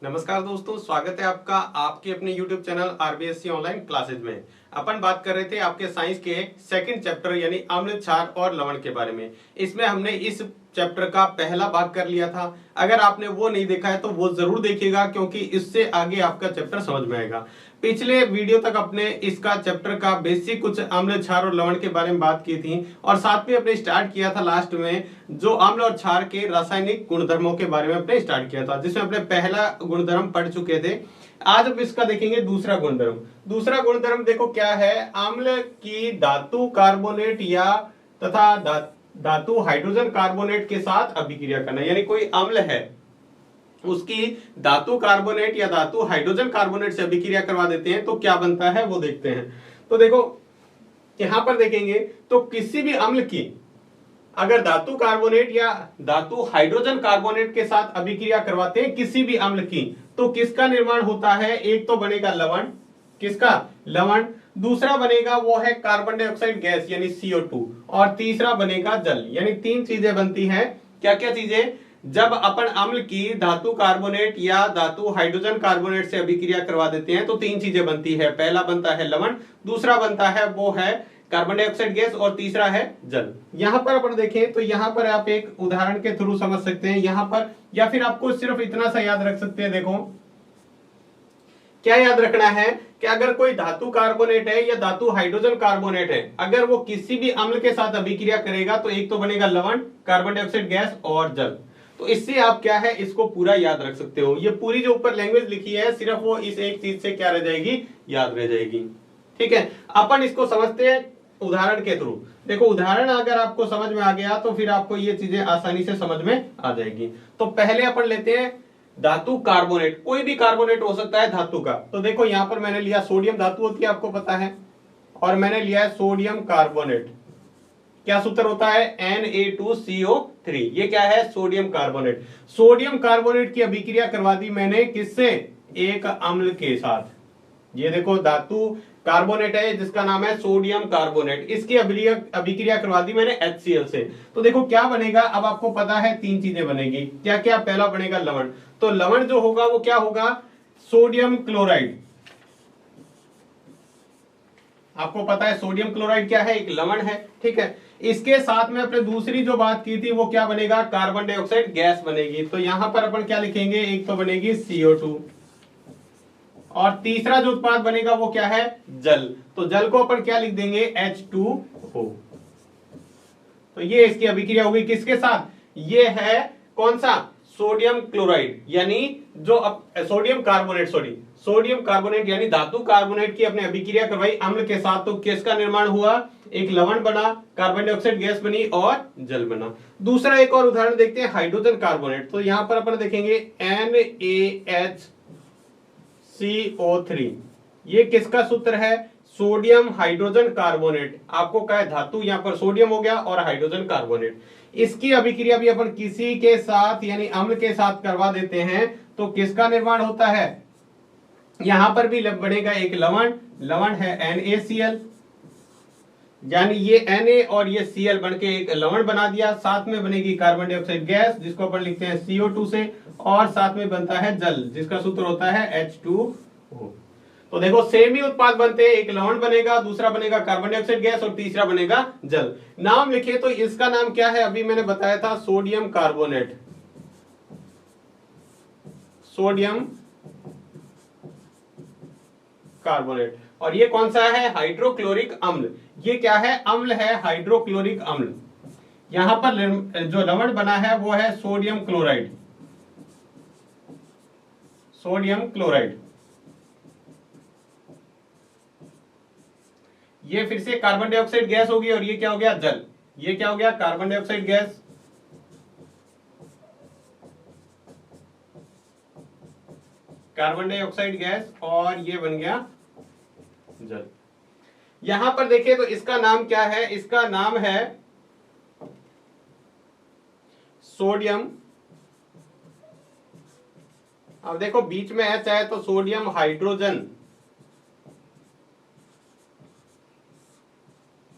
नमस्कार दोस्तों, स्वागत है आपका आपके अपने YouTube channel RBSC online classes में। अपन बात कर रहे थे आपके साइंस के सेकंड चैप्टर यानी अम्ल, क्षार और लवण के बारे में। इसमें हमने इस चैप्टर का पहला भाग कर लिया था। अगर आपने वो नहीं देखा है तो वो जरूर देखिएगा, क्योंकि इससे आगे आपका चैप्टर समझ में आएगा। पिछले वीडियो तक अपने इसका चैप्टर का बेसिक कुछ अम्ल, क्षार और लवण के बारे में बात की थी, और साथ में अपने स्टार्ट किया था लास्ट में जो अम्ल और क्षार के रासायनिक गुणधर्मों के बारे में अपने स्टार्ट किया था, जिसमें अपने पहला गुणधर्म पढ़ चुके थे। आज अब इसका देखेंगे दूसरा गुणधर्म। दूसरा गुणधर्म देखो क्या है, अम्ल की धातु कार्बोनेट या तथा धातु हाइड्रोजन कार्बोनेट के साथ अभिक्रिया करना। यानी कोई अम्ल है, उसकी धातु कार्बोनेट या धातु हाइड्रोजन कार्बोनेट से अभिक्रिया करवा देते हैं तो क्या बनता है वो देखते हैं। तो देखो यहां पर देखेंगे तो किसी भी अम्ल की अगर धातु कार्बोनेट या धातु हाइड्रोजन कार्बोनेट के साथ अभिक्रिया करवाते हैं किसी भी अम्ल की, तो किसका निर्माण होता है? एक तो बनेगा लवण, किसका? लवण। दूसरा बनेगा वो है कार्बन डाइऑक्साइड गैस यानी CO2, और तीसरा बनेगा जल। यानी तीन चीजें बनती हैं। क्या क्या चीजें? जब अपन अम्ल की धातु कार्बोनेट या धातु हाइड्रोजन कार्बोनेट से अभिक्रिया करवा देते हैं तो तीन चीजें बनती है। पहला बनता है लवण, दूसरा बनता है वो है कार्बन डाइऑक्साइड गैस, और तीसरा है जल। यहां पर अपन देखें तो यहां पर आप एक उदाहरण के थ्रू समझ सकते हैं यहां पर, या फिर आपको सिर्फ इतना सा याद रख सकते हैं। देखो क्या याद रखना है कि अगर कोई धातु कार्बोनेट है या धातु हाइड्रोजन कार्बोनेट है, अगर वो किसी भी अम्ल के साथ अभिक्रिया करेगा तो एक तो बनेगा लवण, कार्बन डाइऑक्साइड गैस और जल। तो इससे आप क्या है इसको पूरा याद रख सकते हो। ये पूरी जो ऊपर लैंग्वेज लिखी है सिर्फ वो इस एक चीज से क्या रह जाएगी, याद रह जाएगी। ठीक है, अपन इसको समझते हैं उदाहरण के थ्रू। देखो उदाहरण अगर आपको समझ में आ गया तो फिर आपको ये चीजें आसानी से समझ में आ जाएगी। तो पहले अपन लेते हैं धातु कार्बोनेट। कोई भी कार्बोनेट हो सकता है धातु का। तो देखो यहां पर मैंने लिया सोडियम धातु होती है आपको पता है, और मैंने लिया है सोडियम कार्बोनेट। क्या सूत्र होता है? Na2CO3। ये क्या है? Sodium carbonate. सोडियम कार्बोनेट की अभिक्रिया करवा दी मैंने किससे? एक अम्ल के साथ। ये देखो धातु कार्बोनेट है जिसका नाम है सोडियम कार्बोनेट, इसकी अभिक्रिया करवा दी मैंने HCl से। तो देखो क्या बनेगा, अब आपको पता है तीन चीजें बनेगी। क्या क्या? पहला बनेगा लवण। तो लवण जो होगा वो क्या होगा? Sodium chloride. आपको पता है सोडियम क्लोराइड क्या है? एक लवण है। ठीक है, इसके साथ में अपने दूसरी जो बात की थी वो क्या बनेगा? कार्बन डाइऑक्साइड गैस बनेगी। तो यहां पर अपन क्या लिखेंगे? एक तो बनेगी CO2, और तीसरा जो उत्पाद बनेगा वो क्या है? जल। तो जल को अपन क्या लिख देंगे? H2O। तो ये इसकी अभिक्रिया होगी किसके साथ? ये है कौन सा? सोडियम क्लोराइड, यानी जो सोडियम कार्बोनेट, सोडियम कार्बोनेट यानी धातु कार्बोनेट की अपने अभिक्रिया करवाई अम्ल के साथ, तो किसका निर्माण हुआ? एक लवण बना, कार्बन डाइऑक्साइड गैस बनी और जल बना। दूसरा एक और उदाहरण देखते हैं हाइड्रोजन कार्बोनेट। तो यहां पर अपन देखेंगे NaHCO3। ये किसका सूत्र है? Sodium hydrogen carbonate. आपको क्या है? धातु यहां पर सोडियम हो गया और हाइड्रोजन कार्बोनेट। इसकी अभिक्रिया भी अपन किसी के साथ यानी अम्ल के साथ करवा देते हैं तो किसका निर्माण होता है? यहां पर भी बनेगा एक लवण, लवण है NaCl। यानी ये Na और ये Cl बनके एक लवण बना दिया। साथ में बनेगी कार्बन डाइऑक्साइड गैस जिसको अपन लिखते हैं CO2 से, और साथ में बनता है जल जिसका सूत्र होता है H2O। तो देखो सेम ही उत्पाद बनते हैं, एक लवण बनेगा, दूसरा बनेगा कार्बन डाइऑक्साइड गैस और तीसरा बनेगा जल। नाम लिखिए तो इसका नाम क्या है? अभी मैंने बताया था सोडियम कार्बोनेट, सोडियम कार्बोनेट। और ये कौन सा है? हाइड्रोक्लोरिक अम्ल। ये क्या है? अम्ल है, हाइड्रोक्लोरिक अम्ल। यहां पर जो लवण बना है वो है सोडियम क्लोराइड, सोडियम क्लोराइड। ये फिर से कार्बन डाइऑक्साइड गैस होगी, और ये क्या हो गया? जल। ये क्या हो गया? Carbon dioxide gas, carbon dioxide gas, और ये बन गया जल। यहां पर देखिए तो इसका नाम क्या है? इसका नाम है सोडियम। अब देखो बीच में H है तो सोडियम हाइड्रोजन,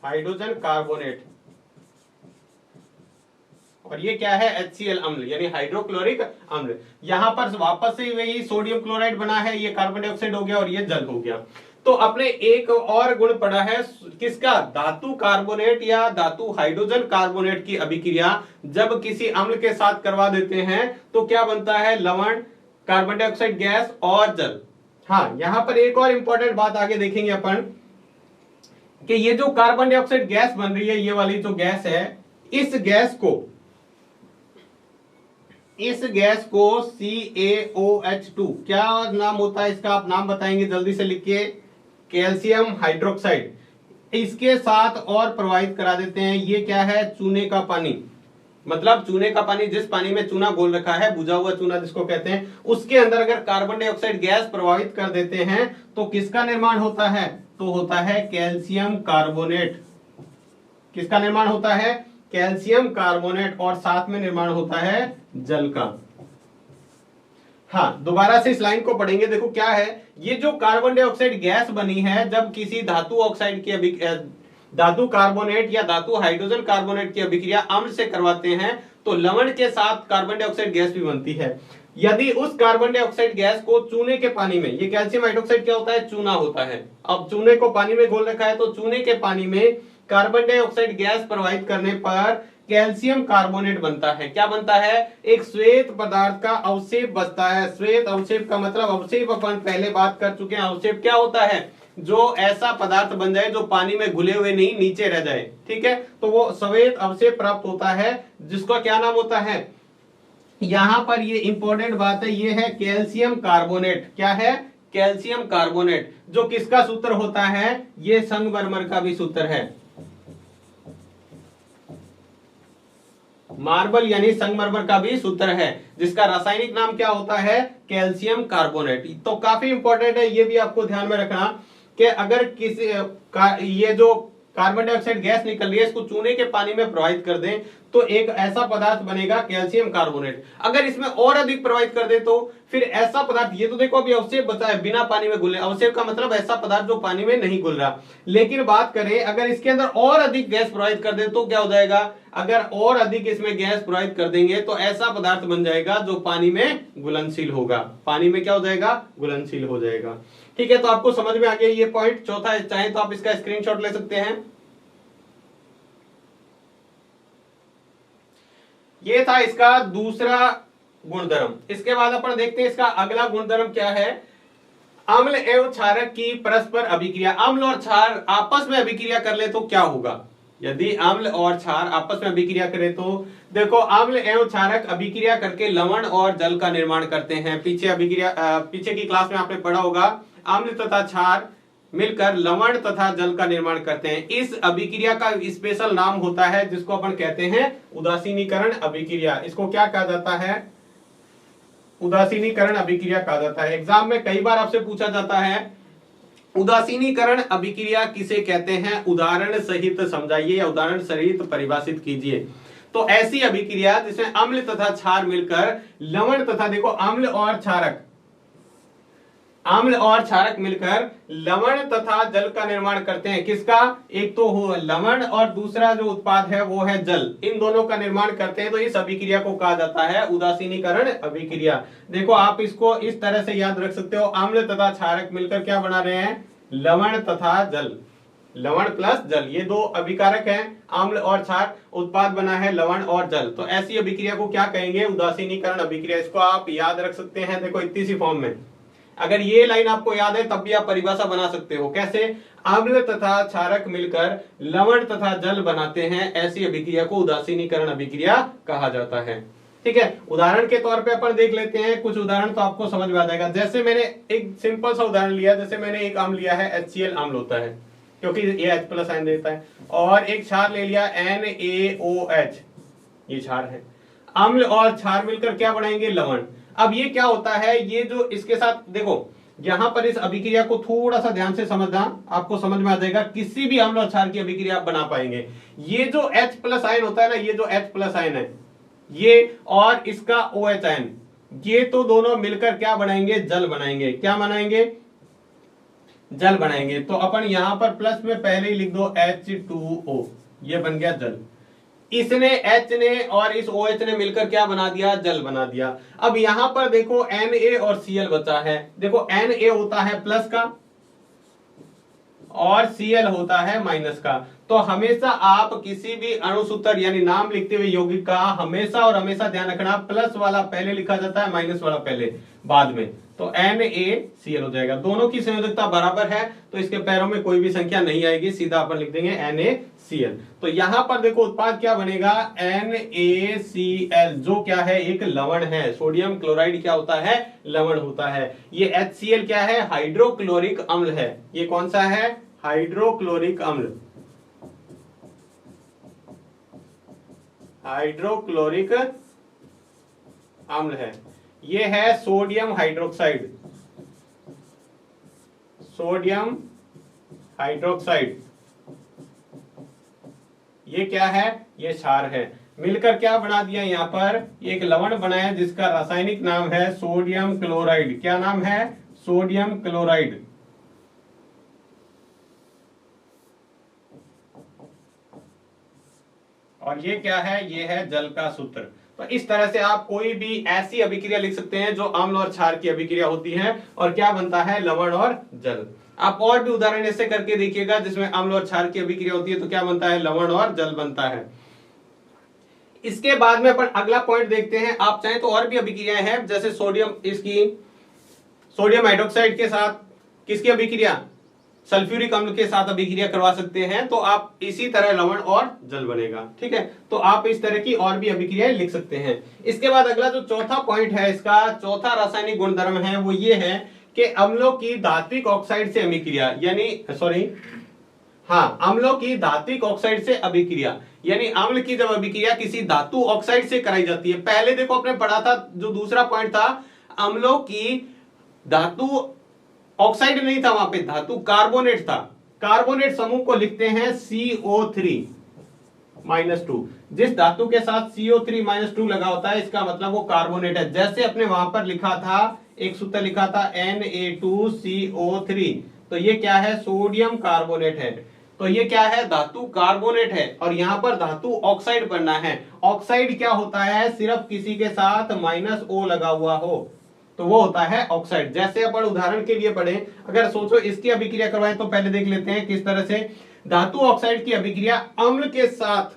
हाइड्रोजन कार्बोनेट। और ये क्या है HCl अम्ल यानी हाइड्रोक्लोरिक अम्ल। यहां पर वापस से वही सोडियम क्लोराइड बना है, ये कार्बन डाइऑक्साइड हो गया और ये जल हो गया। तो अपने एक और गुण पढ़ा है किसका, धातु कार्बोनेट या धातु हाइड्रोजन कार्बोनेट की अभिक्रिया जब किसी अम्ल के साथ करवा देते हैं तो क्या बनता है, लवण, कार्बन डाइऑक्साइड गैस और जल। हाँ, यहां पर एक और इंपॉर्टेंट बात आगे देखेंगे अपन कि ये जो कार्बन डाइऑक्साइड गैस बन रही है, ये वाली जो गैस है, इस गैस को CaOH2 क्या नाम होता है इसका, आप नाम बताएंगे जल्दी से लिखिए, कैल्शियम हाइड्रोक्साइड, इसके साथ और प्रवाहित करा देते हैं। ये क्या है, चूने का पानी, मतलब चूने का पानी, जिस पानी में चूना घोल रखा है, बुझा हुआ चूना जिसको कहते हैं, उसके अंदर अगर कार्बन डाइऑक्साइड गैस प्रवाहित कर देते हैं तो किसका निर्माण होता है, तो होता है कैल्शियम कार्बोनेट। किसका निर्माण होता है, कैल्शियम कार्बोनेट, और साथ में निर्माण होता है जल का। हाँ, दोबारा से इस लाइन को पढ़ेंगे, देखो क्या है, ये जो कार्बन डाइऑक्साइड गैस बनी है जब किसी धातु ऑक्साइड की धातु कार्बोनेट या धातु हाइड्रोजन कार्बोनेट की अभिक्रिया अम्ल से करवाते हैं तो लवण के साथ कार्बन डाइऑक्साइड गैस भी बनती है। यदि उस कार्बन डाइऑक्साइड गैस को चूने के पानी में, ये कैल्शियम हाइड्रोक्साइड क्या होता है, चूना होता है, अब चूने को पानी में घोल रखा है तो चूने के पानी में कार्बन डाइऑक्साइड गैस प्रवाहित करने पर कैल्शियम कार्बोनेट बनता है। क्या बनता है, एक श्वेत पदार्थ का अवशेप बचता है। श्वेत अवशेप का मतलब, अवशेप अपन पहले बात कर चुके हैं, अवशेप क्या होता है, जो ऐसा पदार्थ बन जाए जो पानी में घुले हुए नहीं, नीचे रह जाए, ठीक है, तो वो श्वेत अवशेप प्राप्त होता है, जिसका क्या नाम होता है, यहां पर ये इंपॉर्टेंट बात है, ये है कैल्शियम कार्बोनेट। क्या है, कैल्शियम कार्बोनेट, जो किसका सूत्र होता है, ये संगमरमर का भी सूत्र है, मार्बल यानी संगमरमर का भी सूत्र है, जिसका रासायनिक नाम क्या होता है, कैल्शियम कार्बोनेट। तो काफी इंपॉर्टेंट है, ये भी आपको ध्यान में रखना कि अगर किसी ये जो कार्बन डाइऑक्साइड गैस निकल रही है, इसको चूने के पानी में प्रवाहित कर दें तो एक ऐसा पदार्थ बनेगा कैल्शियम कार्बोनेट। अगर इसमें और अधिक प्रवाहित कर दे तो फिर ऐसा पदार्थ, ये तो देखो अभी अवशेप बचा है बिना पानी में घुले, अवशेप का मतलब ऐसा पदार्थ जो पानी में नहीं घुल रहा। लेकिन बात करें अगर इसके अंदर और अधिक गैस प्रवाहित कर दे तो क्या हो जाएगा, अगर और अधिक इसमें गैस प्रवाहित कर देंगे तो ऐसा पदार्थ बन जाएगा जो पानी में घुलनशील होगा। पानी में क्या हो जाएगा, घुलनशील हो जाएगा। ठीक है, तो आपको समझ में आ गया ये पॉइंट। चौथा चाहे तो आप इसका स्क्रीनशॉट ले सकते हैं। ये था इसका दूसरा गुणधर्म। इसके बाद अपन देखते हैं इसका अगला गुणधर्म क्या है, अम्ल एवं क्षारक की परस्पर अभिक्रिया। अम्ल और क्षार आपस में अभिक्रिया कर ले तो क्या होगा, यदि अम्ल और क्षार आपस में अभिक्रिया करें तो देखो, अम्ल एवं क्षारक अभिक्रिया करके लवण और जल का निर्माण करते हैं। पीछे की क्लास में आपने पढ़ा होगा, अम्ल तथा क्षार मिलकर लवण तथा जल का निर्माण करते हैं। इस अभिक्रिया का स्पेशल नाम होता है जिसको अपन कहते हैं उदासीनीकरण अभिक्रिया। इसको क्या कहा जाता है, उदासीनीकरण अभिक्रिया कहा जाता है। एग्जाम में कई बार आपसे पूछा जाता है उदासीनीकरण अभिक्रिया किसे कहते हैं, उदाहरण सहित समझाइए या उदाहरण सहित परिभाषित कीजिए। तो ऐसी अभिक्रिया जिसमें अम्ल तथा क्षार मिलकर लवण तथा, देखो अम्ल और क्षारक मिलकर लवण तथा जल का निर्माण करते हैं। किसका, एक तो हो लवण और दूसरा जो उत्पाद है वो है जल, इन दोनों का निर्माण करते हैं। तो इस अभिक्रिया को कहा जाता है उदासीनीकरण अभिक्रिया। देखो आप इसको इस तरह से याद रख सकते हो, अम्ल तथा क्षारक मिलकर क्या बना रहे हैं, लवण तथा जल, लवण प्लस जल, ये दो अभिकारक हैं, अम्ल और क्षार, उत्पाद बना है लवण और जल। तो ऐसी अभिक्रिया को क्या कहेंगे, उदासीनीकरण अभिक्रिया। इसको आप याद रख सकते हैं, देखो इतनी सी फॉर्म में। अगर ये लाइन आपको याद है तब भी आप परिभाषा बना सकते हो। कैसे, अम्ल तथा क्षारक मिलकर लवण तथा जल बनाते हैं, ऐसी अभिक्रिया को उदासीनीकरण अभिक्रिया कहा जाता है। ठीक है, उदाहरण के तौर पे अपन देख लेते हैं कुछ उदाहरण, तो आपको समझ में आ जाएगा। जैसे मैंने एक सिंपल सा उदाहरण लिया, जैसे मैंने एक अम्ल लिया है, HCl अम्ल होता है क्योंकि ये H+ आयन देता है, और एक क्षार ले लिया NaOH, ये क्षार है। अम्ल और क्षार मिलकर क्या बनाएंगे, लवण। अब ये क्या होता है, ये जो इसके साथ देखो, यहां पर इस अभिक्रिया को थोड़ा सा ध्यान से समझना, आपको समझ में आ जाएगा। किसी भी अम्ल और क्षार की अभिक्रिया आप बना पाएंगे। ये जो H+ आयन होता है ना, ये जो H+ आयन है ये, और इसका OH आयन, ये तो दोनों मिलकर क्या बनाएंगे, जल बनाएंगे। क्या बनाएंगे, जल बनाएंगे। तो अपन यहां पर प्लस में पहले ही लिख दो H2O, ये बन गया जल। इसने H ने और इस OH ने मिलकर क्या बना दिया, जल बना दिया। अब यहां पर देखो Na और Cl बचा है। देखो Na होता है प्लस का और Cl होता है माइनस का। तो हमेशा आप किसी भी अणुसूत्र यानी नाम लिखते हुए यौगिक का हमेशा और हमेशा ध्यान रखना, प्लस वाला पहले लिखा जाता है, माइनस वाला पहले बाद में। तो NaCl हो जाएगा। दोनों की संयोजकता बराबर है तो इसके पैरों में कोई भी संख्या नहीं आएगी, सीधा अपन लिख देंगे NaCl। तो यहां पर देखो उत्पाद क्या बनेगा, NaCl, जो क्या है, एक लवण है। सोडियम क्लोराइड क्या होता है, लवण होता है। ये HCl क्या है, हाइड्रोक्लोरिक अम्ल है। ये कौन सा है, हाइड्रोक्लोरिक अम्ल, हाइड्रोक्लोरिक अम्ल है। ये है सोडियम हाइड्रोक्साइड, सोडियम हाइड्रोक्साइड। ये क्या है, ये क्षार है। मिलकर क्या बना दिया, यहां पर एक लवण बनाया जिसका रासायनिक नाम है सोडियम क्लोराइड। क्या नाम है, सोडियम क्लोराइड। और ये क्या है, ये है जल का सूत्र। तो इस तरह से आप कोई भी ऐसी अभिक्रिया लिख सकते हैं जो अम्ल और क्षार की अभिक्रिया होती है और क्या बनता है, लवण और जल। आप और भी उदाहरण ऐसे करके देखिएगा जिसमें अम्ल और क्षार की अभिक्रिया होती है तो क्या बनता है, लवण और जल बनता है। इसके बाद में अपन अगला पॉइंट देखते हैं। आप चाहें तो और भी अभिक्रियाएं हैं, जैसे सोडियम, इसकी सोडियम हाइड्रोक्साइड के साथ किसकी अभिक्रिया, सल्फ्यूरिक अम्ल के साथ अभिक्रिया करवा सकते हैं, तो आप इसी तरह लवण और जल बनेगा। ठीक है, तो आप इस तरह की और भी अभिक्रियाएं लिख सकते हैं। इसके बाद अगला जो चौथा पॉइंट है, इसका चौथा रासायनिक गुणधर्म है, वो ये है कि अम्लों की धात्विक ऑक्साइड से अभिक्रिया, यानी अम्लों की धात्विक ऑक्साइड से अभिक्रिया, यानी अम्ल की जब अभिक्रिया किसी धातु ऑक्साइड से कराई जाती है। पहले देखो आपने पढ़ा था, जो दूसरा पॉइंट था, अम्लों की धातु ऑक्साइड नहीं था, वहां पे धातु कार्बोनेट था। कार्बोनेट समूह को लिखते हैं CO3-2। जिस धातु के साथ CO3-2 लगा होता है इसका मतलब वो कार्बोनेट है। जैसे अपने वहां पर लिखा था, एक सूत्र लिखा था Na2CO3, तो ये क्या है, सोडियम कार्बोनेट है। तो ये क्या है, धातु कार्बोनेट है और यहां पर धातु ऑक्साइड बनना है। ऑक्साइड क्या होता है, सिर्फ किसी के साथ -O लगा हुआ हो तो वो होता है ऑक्साइड। जैसे अपन उदाहरण के लिए पढ़े, अगर सोचो इसकी अभिक्रिया करवाएं तो पहले देख लेते हैं किस तरह से। धातु ऑक्साइड की अभिक्रिया अम्ल के साथ,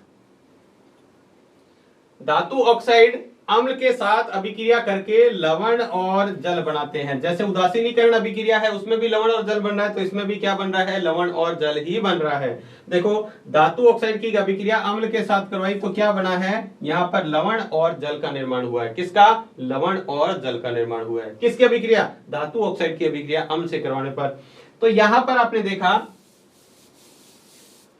धातु ऑक्साइड अम्ल के साथ अभिक्रिया करके लवण और जल बनाते हैं। जैसे उदासीनीकरण अभिक्रिया है, उसमें भी लवण और जल बन रहा है, तो इसमें भी क्या बन रहा है, लवण और जल ही बन रहा है। देखो धातु ऑक्साइड की अभिक्रिया अम्ल के साथ करवाई तो क्या बना है, यहाँ पर लवण और जल का निर्माण हुआ है। किसका, लवण और जल का निर्माण हुआ है। किसकी अभिक्रिया, धातु ऑक्साइड की अभिक्रिया अम्ल से करवाने पर। तो यहां पर आपने देखा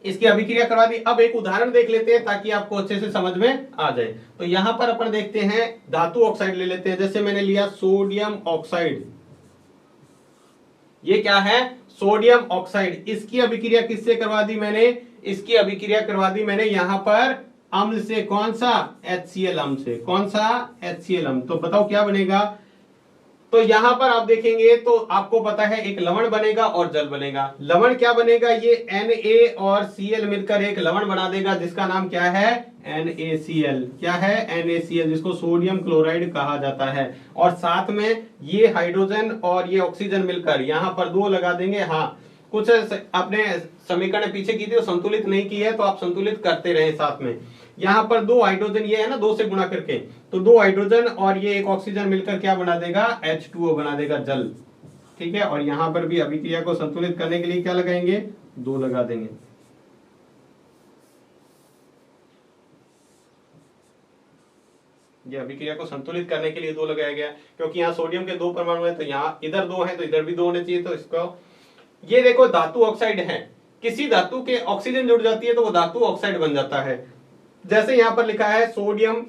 इसकी अभिक्रिया करवा दी। अब एक उदाहरण देख लेते हैं ताकि आपको अच्छे से समझ में आ जाए। तो यहां पर अपन देखते हैं धातु ऑक्साइड ले लेते हैं। जैसे मैंने लिया सोडियम ऑक्साइड, ये क्या है, सोडियम ऑक्साइड। इसकी अभिक्रिया किससे करवा दी मैंने, इसकी अभिक्रिया करवा दी मैंने यहां पर अम्ल से। कौन सा, HCl अम्ल से। कौन सा, HCl अम्ल। तो बताओ क्या बनेगा। तो यहां पर आप देखेंगे तो आपको पता है एक लवण बनेगा और जल बनेगा। लवण क्या बनेगा, ये Na और Cl मिलकर एक लवण बना देगा जिसका नाम क्या है, NaCl। क्या है, NaCl, जिसको सोडियम क्लोराइड कहा जाता है। और साथ में ये हाइड्रोजन और ये ऑक्सीजन मिलकर यहां पर 2 लगा देंगे। हाँ, कुछ अपने समीकरण पीछे की थी, संतुलित नहीं की है तो आप संतुलित करते रहे साथ में। यहां पर 2 हाइड्रोजन, ये है ना 2 से गुणा करके, तो 2 हाइड्रोजन और ये एक ऑक्सीजन मिलकर क्या बना देगा, H2O बना देगा, जल। ठीक है, और यहां पर भी अभिक्रिया को संतुलित करने के लिए क्या लगाएंगे, 2 लगा देंगे। ये अभिक्रिया को संतुलित करने के लिए 2 लगाया गया, क्योंकि यहाँ सोडियम के 2 परमाणु है तो यहाँ इधर 2 है तो इधर भी 2 होने चाहिए। तो इसको, ये देखो धातु ऑक्साइड है, किसी धातु के ऑक्सीजन जुड़ जाती है तो वो धातु ऑक्साइड बन जाता है। जैसे यहां पर लिखा है सोडियम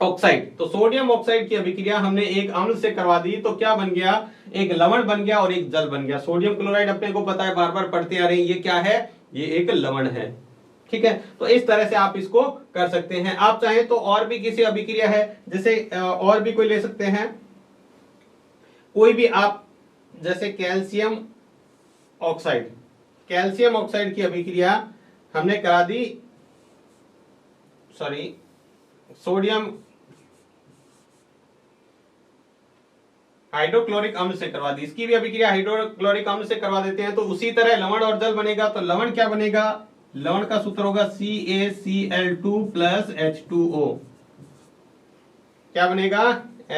ऑक्साइड, तो सोडियम ऑक्साइड की अभिक्रिया हमने एक अम्ल से करवा दी तो क्या बन गया, एक लवण बन गया और एक जल बन गया। सोडियम क्लोराइड अपने को पता है, बार बार पढ़ते आ रहे हैं, ये क्या है, ये एक लवण है। ठीक है, तो इस तरह से आप इसको कर सकते हैं। आप चाहें तो और भी किसी अभिक्रिया है, जैसे और भी कोई ले सकते हैं, कोई भी आप, जैसे कैल्शियम ऑक्साइड। कैल्शियम ऑक्साइड की अभिक्रिया हमने करा दी सॉरी सोडियम हाइड्रोक्लोरिक अम्ल से करवा दी, इसकी भी अभिक्रिया हाइड्रोक्लोरिक अम्ल से करवा देते हैं। तो उसी तरह लवण और जल बनेगा। तो लवण क्या बनेगा, लवण का सूत्र होगा CaCl2 प्लस H2O। क्या बनेगा,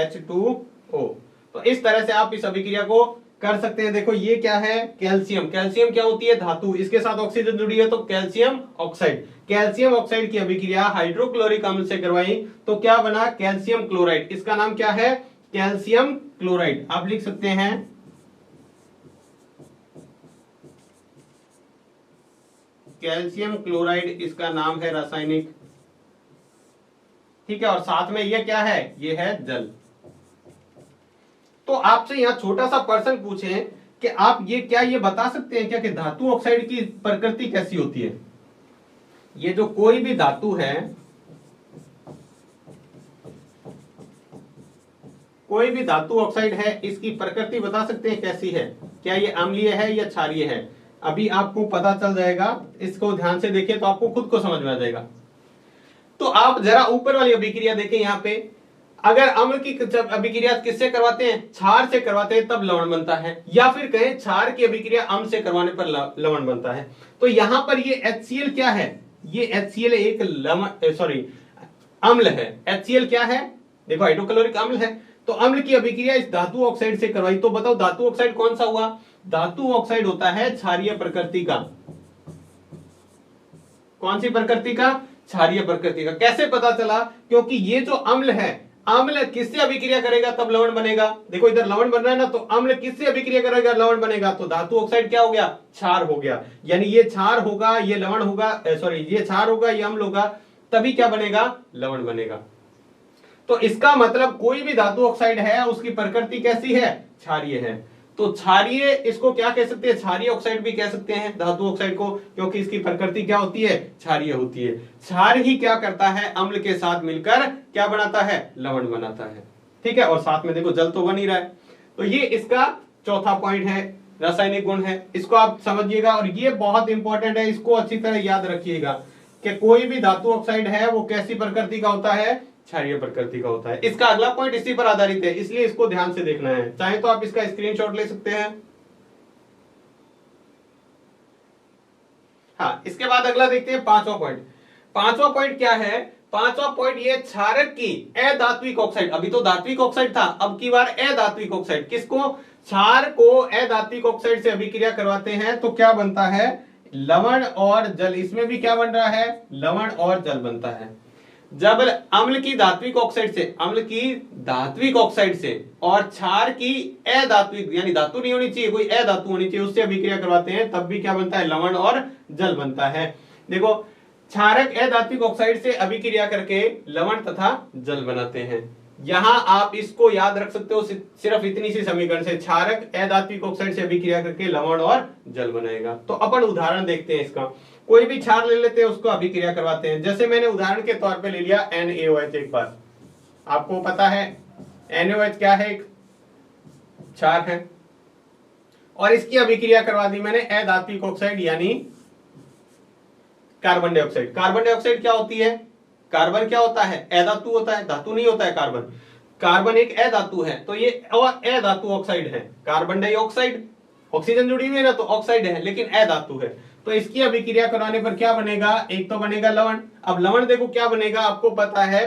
H2O। तो इस तरह से आप इस अभिक्रिया को कर सकते हैं। देखो ये क्या है, कैल्शियम। कैल्शियम क्या होती है, धातु, इसके साथ ऑक्सीजन जुड़ी है तो कैल्शियम ऑक्साइड। कैल्शियम ऑक्साइड की अभिक्रिया हाइड्रोक्लोरिक अम्ल से करवाई तो क्या बना, कैल्शियम क्लोराइड। इसका नाम क्या है, कैल्शियम क्लोराइड। आप लिख सकते हैं कैल्शियम क्लोराइड, इसका नाम है रासायनिक। ठीक है, और साथ में ये क्या है, ये है जल। तो आपसे यहां छोटा सा प्रश्न पूछें कि आप ये बता सकते हैं क्या कि धातु ऑक्साइड की प्रकृति कैसी होती है। ये जो कोई भी धातु है, कोई भी धातु ऑक्साइड है, इसकी प्रकृति बता सकते हैं कैसी है, क्या ये अम्लीय है या क्षारीय है। अभी आपको पता चल जाएगा, इसको ध्यान से देखिए तो आपको खुद को समझ में आ जाएगा। तो आप जरा ऊपर वाली अभिक्रिया देखें, यहाँ पे अगर अम्ल की जब अभिक्रिया किससे करवाते हैं, क्षार से करवाते हैं तब लवण बनता है, या फिर कहें क्षार की अभिक्रिया अम्ल से करवाने पर लवण बनता है। तो यहां पर ये HCl क्या है, ये HCl एक लवण सॉरी अम्ल है। HCl क्या है, देखो हाइड्रोक्लोरिक अम्ल है। तो अम्ल की अभिक्रिया इस धातु ऑक्साइड से करवाई। तो बताओ धातु ऑक्साइड कौन सा हुआ, धातु ऑक्साइड होता है क्षारीय प्रकृति का। कौन सी प्रकृति का, क्षारीय प्रकृति का। कैसे पता चला, क्योंकि ये जो अम्ल है, अम्ल किससे अभिक्रिया करेगा तब लवण बनेगा। देखो इधर लवण बन रहा है ना, तो अम्ल किससे अभिक्रिया करेगा, लवण बनेगा। तो धातु ऑक्साइड क्या हो गया, क्षार हो गया। यानी ये क्षार होगा, ये लवण होगा, सॉरी ये क्षार होगा, ये अम्ल होगा, तभी क्या बनेगा, लवण बनेगा। तो इसका मतलब कोई भी धातु ऑक्साइड है उसकी प्रकृति कैसी है, क्षारीय है। तो क्षारीय इसको क्या कह सकते हैं, क्षारीय ऑक्साइड भी कह सकते हैं धातु ऑक्साइड को, क्योंकि इसकी प्रकृति क्या होती है, क्षारीय होती है। क्षार ही क्या करता है, अम्ल के साथ मिलकर क्या बनाता है, लवण बनाता है। ठीक है, और साथ में देखो जल तो बन ही रहा है। तो ये इसका चौथा पॉइंट है, रासायनिक गुण है, इसको आप समझिएगा। और ये बहुत इंपॉर्टेंट है, इसको अच्छी तरह याद रखिएगा कि कोई भी धातु ऑक्साइड है वो कैसी प्रकृति का होता है, क्षारीय प्रकृति का होता है। इसका अगला पॉइंट इसी पर आधारित है, इसलिए इसको ध्यान से देखना है। चाहे तो आप इसका स्क्रीनशॉट ले सकते हैं। हाँ, इसके बाद अगला देखते हैं पांचवा पॉइंट। पांचवा पॉइंट क्या है, पांचवा पॉइंट ये क्षारक की अधात्विक ऑक्साइड। अभी तो धात्विक ऑक्साइड था, अब की बार अधात्विक ऑक्साइड। किसको, क्षार को अधात्विक ऑक्साइड से अभिक्रिया करवाते हैं तो क्या बनता है, लवण और जल। इसमें भी क्या बन रहा है, लवण और जल बनता है। जब अम्ल की धात्विक ऑक्साइड से, अम्ल की धात्विक ऑक्साइड से और क्षार की अधात्विक, यानी धातु नहीं होनी चाहिए, कोई अधातु होनी चाहिए, उससे अभिक्रिया करवाते हैं तब भी क्या बनता है, लवण और जल बनता है। देखो क्षारक अधात्विक ऑक्साइड से अभिक्रिया करके लवण तथा जल बनाते हैं। यहां आप इसको याद रख सकते हो, सिर्फ इतनी सी समीकरण से क्षारक अधात्विक ऑक्साइड से अभिक्रिया करके लवण और जल बनाएगा। तो अपन उदाहरण देखते हैं इसका। कोई भी क्षार ले लेते हैं, उसको अभिक्रिया करवाते हैं। जैसे मैंने उदाहरण के तौर पे ले लिया NaOH। एक बार आपको पता है NaOH क्या है, एक क्षार है, और इसकी अभिक्रिया करवा दी मैंने अधात्विक ऑक्साइड यानी कार्बन डाइऑक्साइड। कार्बन डाइऑक्साइड क्या होती है, कार्बन क्या होता है, अधातु होता है, धातु नहीं होता है कार्बन। कार्बन एक अधातु है, तो ये अधातु ऑक्साइड है। कार्बन डाइऑक्साइड, ऑक्सीजन जुड़ी हुई है ना, तो ऑक्साइड है लेकिन अधातु है। तो इसकी अभिक्रिया कराने पर क्या बनेगा, एक तो बनेगा लवण। अब लवण देखो क्या बनेगा, आपको पता है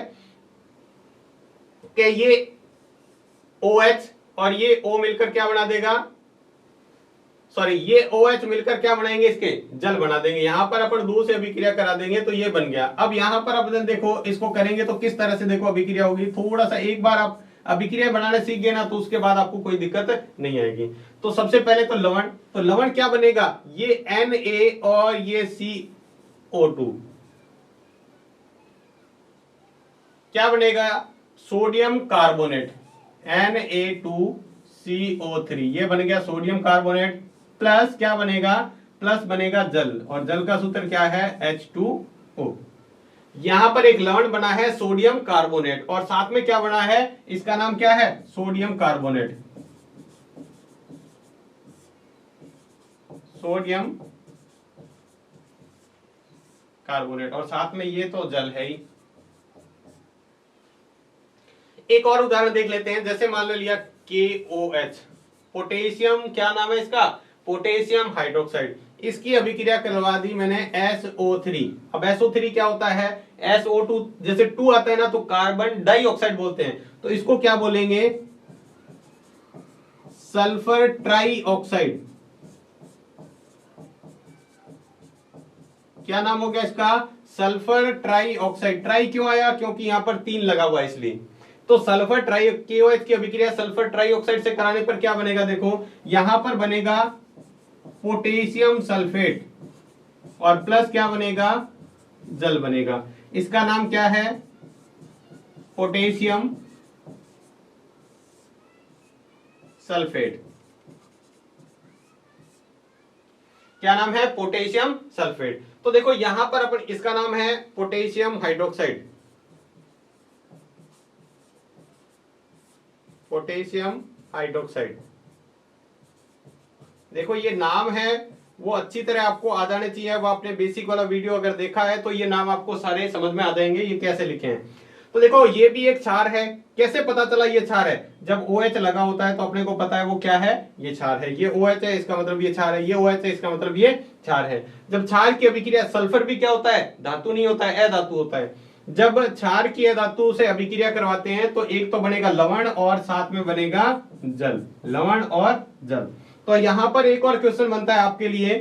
कि ये OH और ये O मिलकर क्या बना देगा, सॉरी ये OH मिलकर क्या बनाएंगे, इसके जल बना देंगे। यहां पर अपन दूर से अभिक्रिया करा देंगे तो ये बन गया। अब यहां पर अपन देखो इसको करेंगे तो किस तरह से देखो अभिक्रिया होगी। थोड़ा सा एक बार आप अभिक्रिया बनाने सीख गए ना, तो उसके बाद आपको कोई दिक्कत नहीं आएगी। तो सबसे पहले तो लवण, तो लवण क्या बनेगा, ये Na और ये CO2 क्या बनेगा, सोडियम कार्बोनेट Na2CO3, ये बन गया सोडियम कार्बोनेट। प्लस क्या बनेगा, प्लस बनेगा जल, और जल का सूत्र क्या है, H2O। यहां पर एक लवण बना है सोडियम कार्बोनेट, और साथ में क्या बना है, इसका नाम क्या है, सोडियम कार्बोनेट। सोडियम कार्बोनेट, और साथ में ये तो जल है ही, एक और उदाहरण देख लेते हैं, जैसे मान लो लिया KOH, पोटेशियम, क्या नाम है इसका, पोटेशियम हाइड्रोक्साइड। इसकी अभिक्रिया करवा दी मैंने SO3। अब SO3 क्या होता है, SO2 जैसे 2 आता है ना तो कार्बन डाइऑक्साइड बोलते हैं, तो इसको क्या बोलेंगे, सल्फर ट्राइऑक्साइड। क्या नाम हो गया इसका, सल्फर ट्राइऑक्साइड। ट्राई क्यों आया, क्योंकि यहां पर 3 लगा हुआ है इसलिए। तो सल्फर ट्राई KOH की अभिक्रिया सल्फर ट्राइऑक्साइड से कराने पर क्या बनेगा, देखो यहां पर बनेगा पोटेशियम सल्फेट और प्लस क्या बनेगा, जल बनेगा। इसका नाम क्या है, पोटेशियम सल्फेट। क्या नाम है, पोटेशियम सल्फेट। तो देखो यहां पर अपन, इसका नाम है पोटेशियम हाइड्रोक्साइड, पोटेशियम हाइड्रोक्साइड। देखो ये नाम है वो अच्छी तरह आपको आ जाने चाहिए। वो आपने बेसिक वाला वीडियो अगर देखा है तो ये नाम आपको सारे समझ में आ जाएंगे ये कैसे लिखे हैं। तो देखो ये भी एक क्षार है, कैसे पता चला ये क्षार है, जब OH लगा होता है तो अपने को पता है वो क्या है, ये क्षार है। ये OH है इसका मतलब ये क्षार है, ये OH है इसका मतलब ये क्षार है। जब क्षार की अभिक्रिया, सल्फर भी क्या होता है, धातु नहीं होता है, अधातु होता है। जब क्षार की अधातु से अभिक्रिया करवाते हैं तो एक तो बनेगा लवण और साथ में बनेगा जल, लवण और जल। तो यहां पर एक और क्वेश्चन बनता है आपके लिए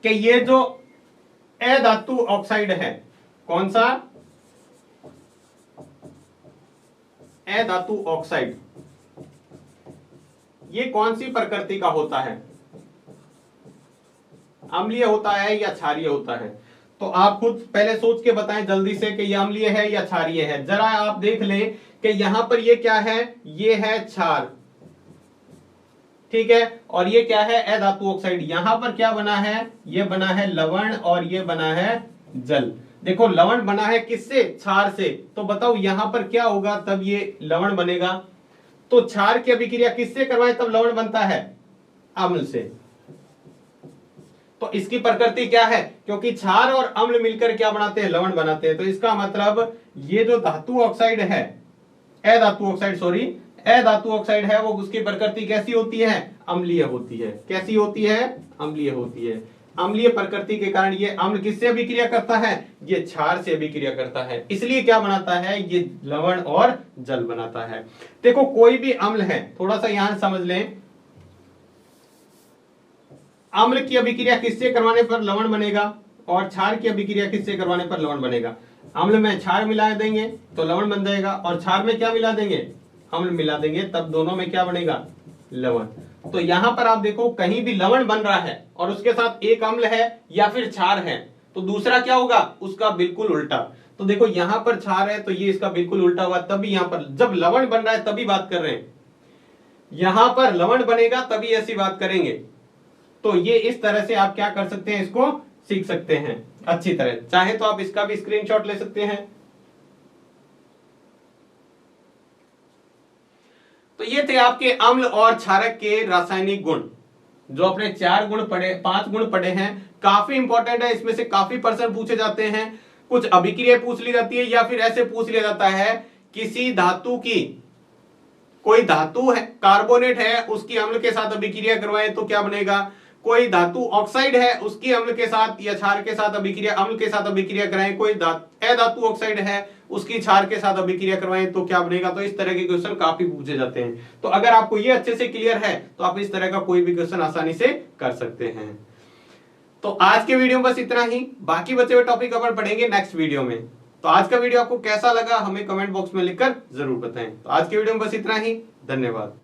कि ये जो अधातु ऑक्साइड है, कौन सा, अधातु ऑक्साइड, ये कौन सी प्रकृति का होता है, अम्लीय होता है या क्षारीय होता है। तो आप खुद पहले सोच के बताएं जल्दी से कि ये अम्लीय है या क्षारीय है। जरा आप देख लें कि यहां पर ये क्या है, ये है क्षार, ठीक है, और ये क्या है, अधातु ऑक्साइड। यहां पर क्या बना है, ये बना है लवण और ये बना है जल। देखो लवण बना है किससे, क्षार से, तो बताओ यहां पर क्या होगा तब ये लवण बनेगा। तो क्षार की अभिक्रिया किससे करवाए तब लवण बनता है, अम्ल से। तो इसकी प्रकृति क्या है, क्योंकि क्षार और अम्ल मिलकर क्या बनाते हैं, लवण बनाते हैं। तो इसका मतलब ये जो धातु ऑक्साइड है, अधातु ऑक्साइड सॉरी, अधातु ऑक्साइड है, वो उसकी प्रकृति कैसी होती है, अम्लीय होती है। कैसी होती है, अम्लीय होती है। अम्लीय प्रकृति के कारण ये अम्ल किससे अभिक्रिया करता है, ये क्षार से अभिक्रिया करता है, इसलिए क्या बनाता है, ये लवण और जल बनाता है। देखो कोई भी अम्ल है, थोड़ा सा यहां समझ लें, अम्ल की अभिक्रिया किससे करवाने पर लवण बनेगा और क्षार की अभिक्रिया किससे करवाने पर लवण बनेगा। अम्ल में क्षार मिला देंगे तो लवण बन जाएगा, और क्षार में क्या मिला देंगे, अम्ल मिला देंगे, तब दोनों में क्या बनेगा, लवण। तो यहां पर आप देखो कहीं भी लवण बन रहा है और उसके साथ एक अम्ल है या फिर क्षार है, तो दूसरा क्या होगा, उसका बिल्कुल उल्टा। तो देखो यहां पर क्षार है तो ये इसका बिल्कुल उल्टा हुआ, तभी यहां पर जब लवण बन रहा है तभी बात कर रहे हैं, यहां पर लवण बनेगा तभी ऐसी बात करेंगे। तो ये इस तरह से आप क्या कर सकते हैं, इसको सीख सकते हैं अच्छी तरह। चाहे तो आप इसका भी स्क्रीनशॉट ले सकते हैं। तो ये थे आपके अम्ल और क्षारक के रासायनिक गुण, जो अपने 4 गुण पढ़े, 5 गुण पढ़े हैं। काफी इंपॉर्टेंट है, इसमें से काफी प्रश्न पूछे जाते हैं। कुछ अभिक्रिया पूछ ली जाती है या फिर ऐसे पूछ लिया जाता है, किसी धातु की, कोई धातु है कार्बोनेट है, उसकी अम्ल के साथ अभिक्रिया करवाएं तो क्या बनेगा। कोई धातु ऑक्साइड है, उसकी अम्ल के साथ या क्षार के साथ अभिक्रिया, अम्ल के साथ अभिक्रिया कराएं। कोई अधातु ऑक्साइड है, उसकी क्षार के साथ अभिक्रिया करवाएं तो क्या बनेगा। तो इस तरह के क्वेश्चन काफी पूछे जाते हैं। तो अगर आपको ये अच्छे से क्लियर है तो आप इस तरह का कोई भी क्वेश्चन आसानी से कर सकते हैं। तो आज के वीडियो में बस इतना ही, बाकी बचे हुए टॉपिक अपन पढ़ेंगे नेक्स्ट वीडियो में। तो आज का वीडियो आपको कैसा लगा हमें कमेंट बॉक्स में लिखकर जरूर बताएं। तो आज के वीडियो में बस इतना ही, धन्यवाद।